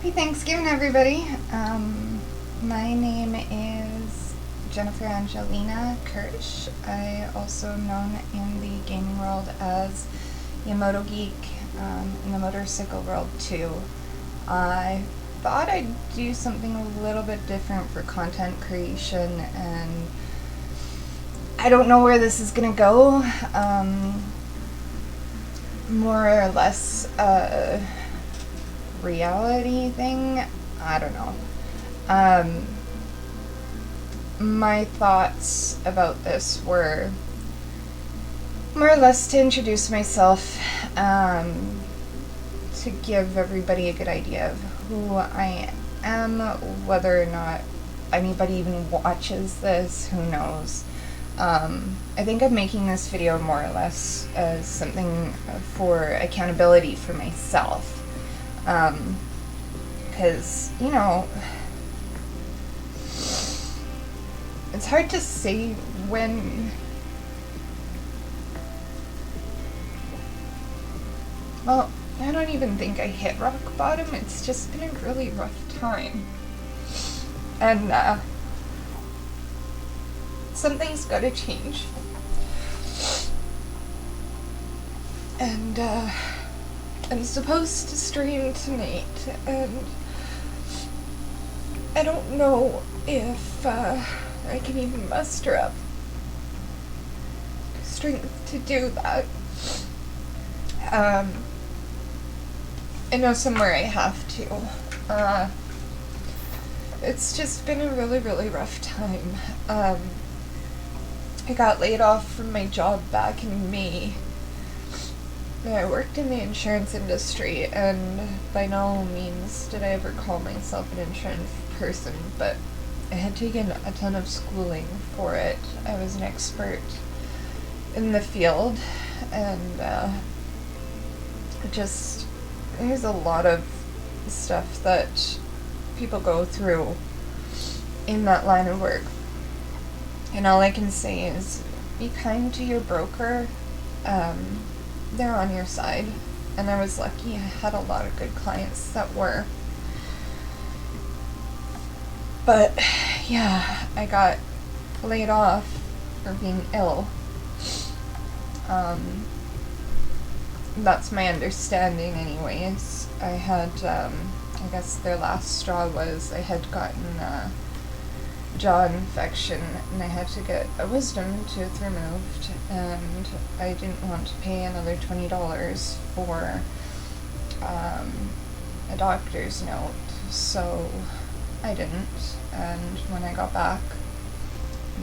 Happy Thanksgiving, everybody. My name is Jennifer Angelina Kirsch. I also am known in the gaming world as the Moto Geek, in the motorcycle world too. I thought I'd do something a little bit different for content creation, and I don't know where this is gonna go. More or less reality thing. I don't know. My thoughts about this were more or less to introduce myself, to give everybody a good idea of who I am, whether or not anybody even watches this, who knows. I think I'm making this video more or less as something for accountability for myself. Because, you know, it's hard to say when, well, I don't even think I hit rock bottom. It's just been a really rough time. And, something's gotta change. And, I'm supposed to stream tonight, and I don't know if I can even muster up strength to do that. I know somewhere I have to. It's just been a really, really rough time. I got laid off from my job back in May. I worked in the insurance industry, and by no means did I ever call myself an insurance person, but I had taken a ton of schooling for it. I was an expert in the field, and there's a lot of stuff that people go through in that line of work. And all I can say is, be kind to your broker. They're on your side, and I was lucky I had a lot of good clients that were. But yeah, I got laid off for being ill. That's my understanding anyways. I had, I guess their last straw was I had gotten jaw infection, and I had to get a wisdom tooth removed, and I didn't want to pay another $20 for a doctor's note, so I didn't. And when I got back,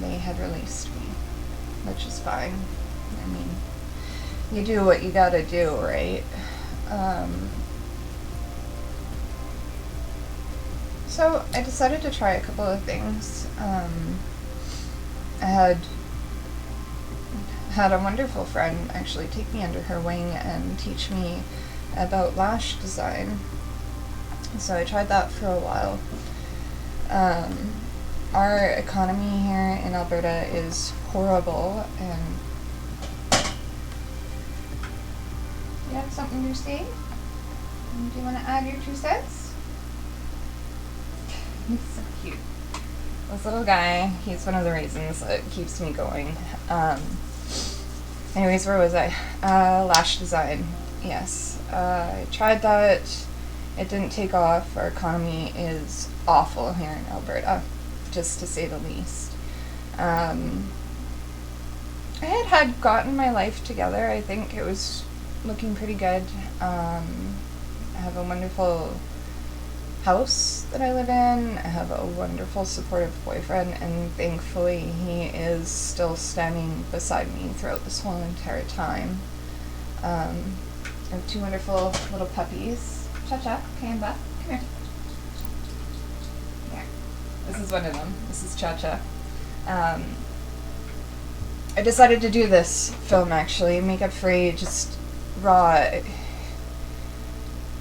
they had released me, which is fine. I mean, you do what you gotta do, right? So I decided to try a couple of things. I had a wonderful friend actually take me under her wing and teach me about lash design. So I tried that for a while. Our economy here in Alberta is horrible, and you have something to say? Do you want to add your 2 cents? He's so cute. This little guy, he's one of the reasons that keeps me going. Anyways, where was I? Lash design. Yes. I tried that. It didn't take off. Our economy is awful here in Alberta, just to say the least. I had gotten my life together. I think it was looking pretty good. I have a wonderful house that I live in. I have a wonderful supportive boyfriend, and thankfully he is still standing beside me throughout this whole entire time. I have 2 wonderful little puppies. Cha-Cha, come back. Come here. Here. This is one of them. This is Cha-Cha. I decided to do this film, actually, makeup free, just raw.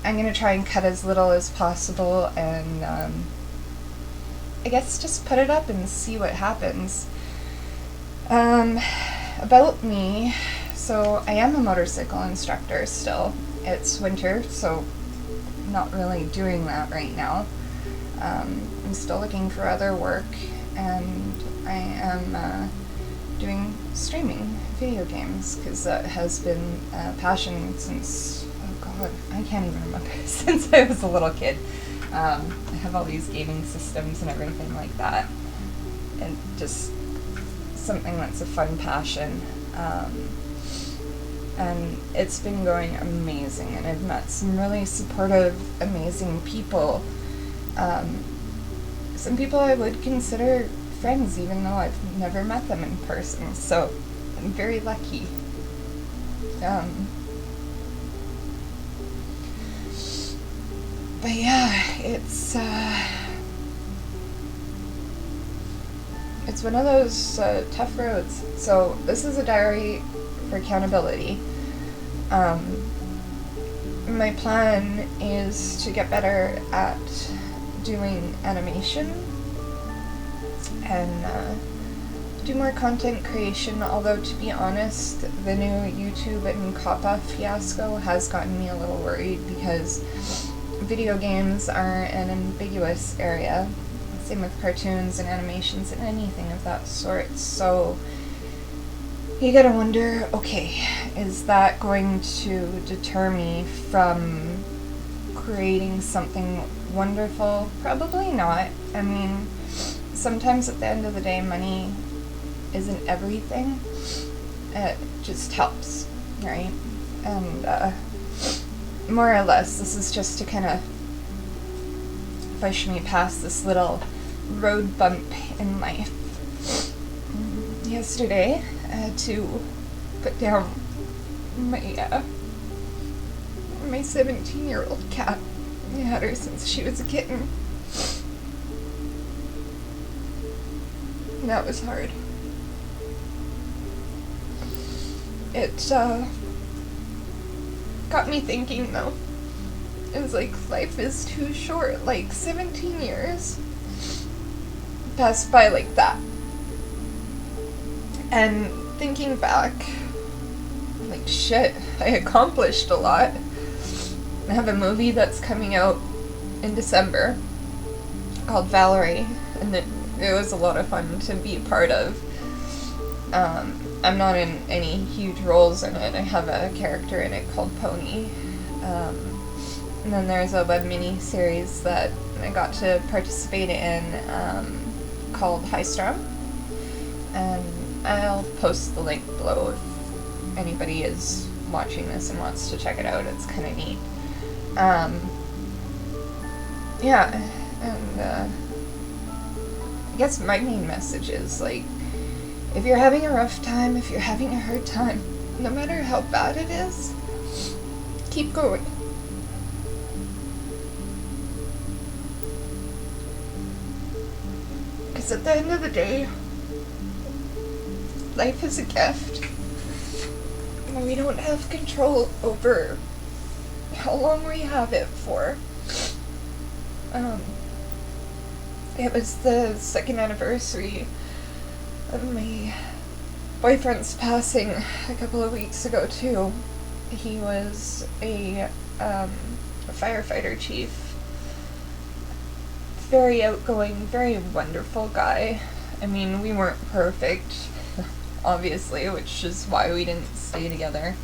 I'm going to try and cut as little as possible, and I guess just put it up and see what happens. About me, so I am a motorcycle instructor still. It's winter, so not really doing that right now. I'm still looking for other work, and I am doing streaming video games, because that has been a passion since, oh god, I can't even remember, since I was a little kid. I have all these gaming systems and everything like that, and just something that's a fun passion. And it's been going amazing, and I've met some really supportive, amazing people. Some people I would consider friends, even though I've never met them in person, so I'm very lucky. But yeah, it's one of those tough roads. So this is a diary for accountability. My plan is to get better at doing animation and do more content creation, although to be honest, the new YouTube and COPPA fiasco has gotten me a little worried, because video games are an ambiguous area, same with cartoons and animations and anything of that sort, so you gotta wonder, okay, is that going to deter me from creating something wonderful? Probably not. I mean, sometimes at the end of the day, money isn't everything. It just helps, right? And more or less, this is just to kind of push me past this little road bump in life. Yesterday, I had to put down my 17-year-old cat. I had her since she was a kitten. And that was hard. It got me thinking, though. It was like, life is too short. Like, 17 years passed by like that. And thinking back, like, shit, I accomplished a lot. I have a movie that's coming out in December called Valerie, and it was a lot of fun to be a part of. I'm not in any huge roles in it. I have a character in it called Pony. And then there's a web mini-series that I got to participate in called High Strung. And I'll post the link below if anybody is watching this and wants to check it out. It's kind of neat. Yeah, and I guess my main message is, like, if you're having a rough time, if you're having a hard time, no matter how bad it is, keep going. Because at the end of the day, life is a gift, and we don't have control over how long we have it for. It was the 2nd anniversary of my boyfriend's passing a couple of weeks ago, too. He was a firefighter chief. Very outgoing, very wonderful guy. I mean, we weren't perfect, obviously, which is why we didn't stay together.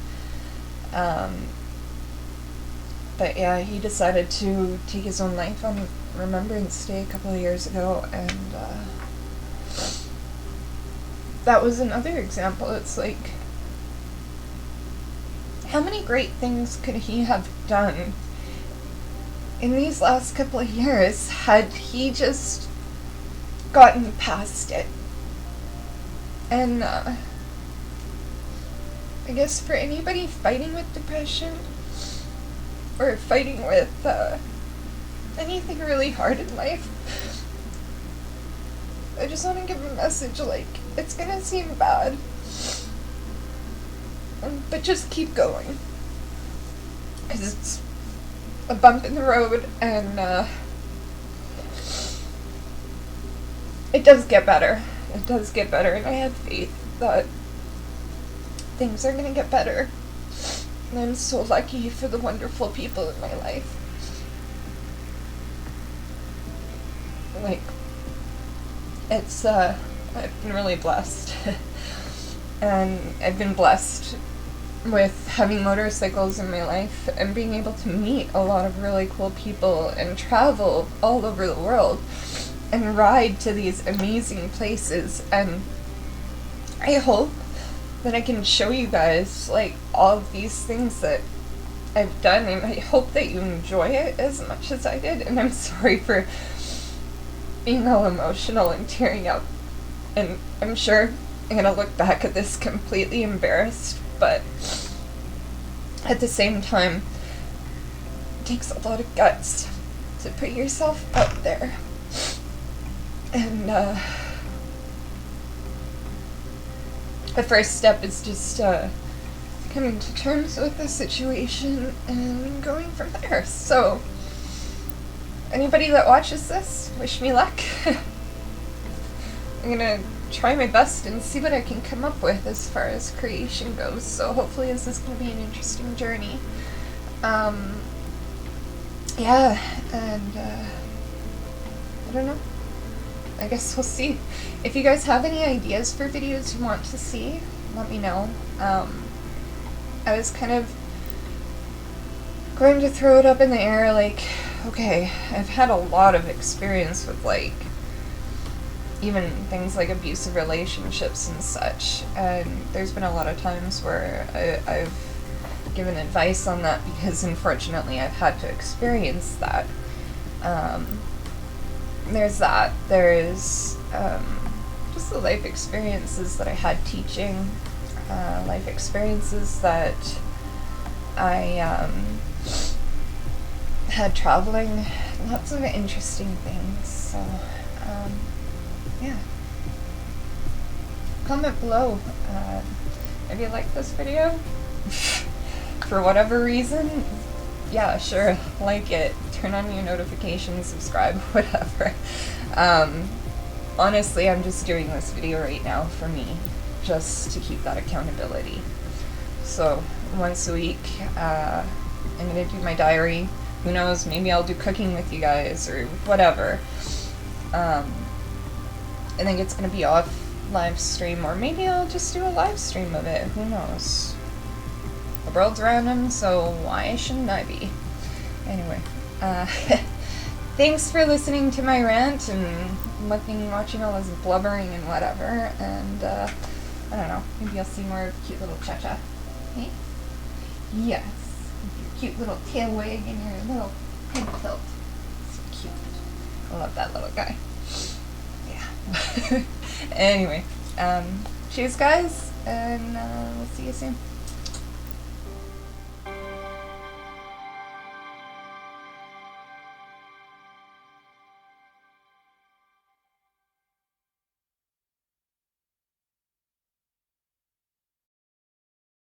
But yeah, he decided to take his own life on Remembrance Day a couple of years ago, and that was another example. It's like, how many great things could he have done in these last couple of years had he just gotten past it? And I guess for anybody fighting with depression, or fighting with anything really hard in life, I just want to give a message, like, it's gonna seem bad, but just keep going, because it's a bump in the road, and it does get better. It does get better, and I have faith that things are gonna get better. And I'm so lucky for the wonderful people in my life. Like, it's, I've been really blessed. And I've been blessed with having motorcycles in my life and being able to meet a lot of really cool people and travel all over the world and ride to these amazing places. And I hope that I can show you guys, like, all of these things that I've done, and I hope that you enjoy it as much as I did. And I'm sorry for being all emotional and tearing up, and I'm sure I'm gonna look back at this completely embarrassed, but at the same time, it takes a lot of guts to put yourself out there. And the first step is just coming to terms with the situation and going from there. So, anybody that watches this, wish me luck. I'm gonna try my best and see what I can come up with as far as creation goes. So hopefully this is gonna be an interesting journey. Yeah, and I don't know. I guess we'll see. If you guys have any ideas for videos you want to see, let me know. I was kind of going to throw it up in the air, like, okay, I've had a lot of experience with, like, even things like abusive relationships and such, and there's been a lot of times where I've given advice on that because unfortunately I've had to experience that. There's that. There's just the life experiences that I had teaching, life experiences that I had traveling, lots of interesting things. So, yeah. Comment below if you like this video. For whatever reason, yeah, sure, like it, turn on your notifications, subscribe, whatever. Honestly, I'm just doing this video right now for me, just to keep that accountability. So, once a week, I'm gonna do my diary. Who knows, maybe I'll do cooking with you guys, or whatever. I think it's gonna be off live stream, or maybe I'll just do a live stream of it, who knows. The world's random, so why shouldn't I be? Anyway, thanks for listening to my rant and watching all this blubbering and whatever, and I don't know, maybe I'll see more cute little Cha-Cha. Hey? Yes, with your cute little tail wig and your little head tilt. So cute. I love that little guy. Yeah. Anyway, cheers guys, and we'll see you soon.